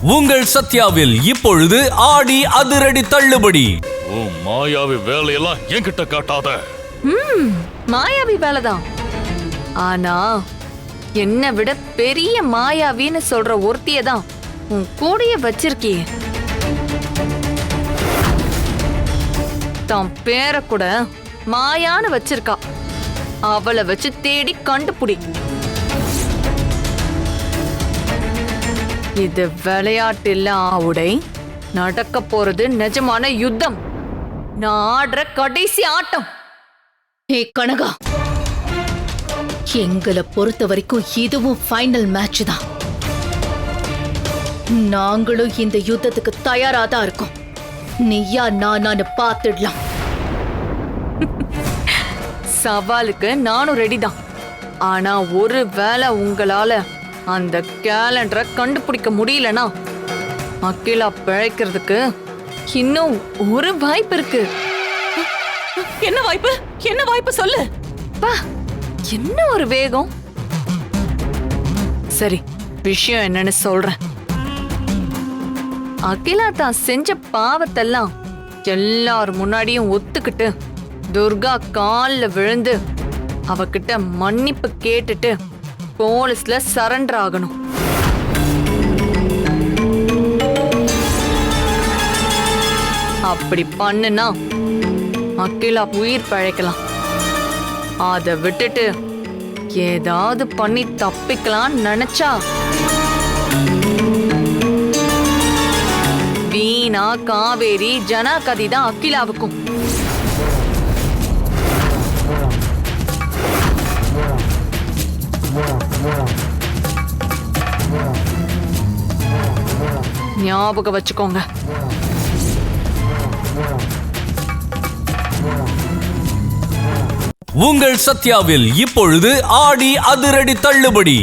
உங்கள் சத்யாவில் இப்பொழுது ஆடி அதிரடி தள்ளுபடி. மாயாவி வேலையெல்லாம் என்கிட்ட காட்டாத. மாயாவி வேலைதான். ஆனா என்னை விட பெரிய மாயாவின்னு சொல்ற ஒருத்திய தான் உன் கூடயே வச்சிருக்கியே. தான் பேரை கூட மாயான்னு வச்சிருக்கா. அவளை வச்சு தேடி கண்டுபிடி. இது விளையாட்டு இல்ல ஆவுடை. நடக்க போறது நிஜமான யுத்தம். நான் ஆடுற கடைசி ஆட்டம். ஹே கனகா, எங்களை பொறுத்த வரைக்கும் இதுவும் ஃபைனல் மேட்ச் தான். நாங்களும் இந்த யுத்தத்துக்கு தயாராதான் இருக்கோம். நீயா நானு பார்த்துடலாம். சவாலுக்கு நானும் ரெடி தான். ஆனா ஒரு வேளை உங்களால அந்த கேலண்டரை கண்டுபிடிக்க முடியலனா அகிலா பிழைக்கிறதுக்கு இன்னும் ஒரு வாய்ப்பு இருக்கு. என்ன வாய்ப்பு? என்ன வாய்ப்பு சொல்லு. பா, என்ன ஒரு வேகம். சரி, விஷயம் என்னன்னு சொல்றேன். அகிலா தான் செஞ்ச பாவத்தெல்லாம் எல்லார் முன்னாடியும் ஒத்துக்கிட்டு துர்கா கால்ல விழுந்து அவகிட்ட மன்னிப்பு கேட்டுட்டு போலீஸ்ல சரண்டர் ஆகணும். அப்படி பண்ணுனா அகிலா உயிர் பழைக்கலாம். அதை விட்டுட்டு ஏதாவது பண்ணி தப்பிக்கலாம் நினைச்சா வீணா, காவேரி, ஜனா கதி தான் அகிலாவுக்கும். ஞாபகம் வச்சுக்கோங்க. உங்கள் சத்யாவில் இப்பொழுது ஆடி அதிரடி தள்ளுபடி.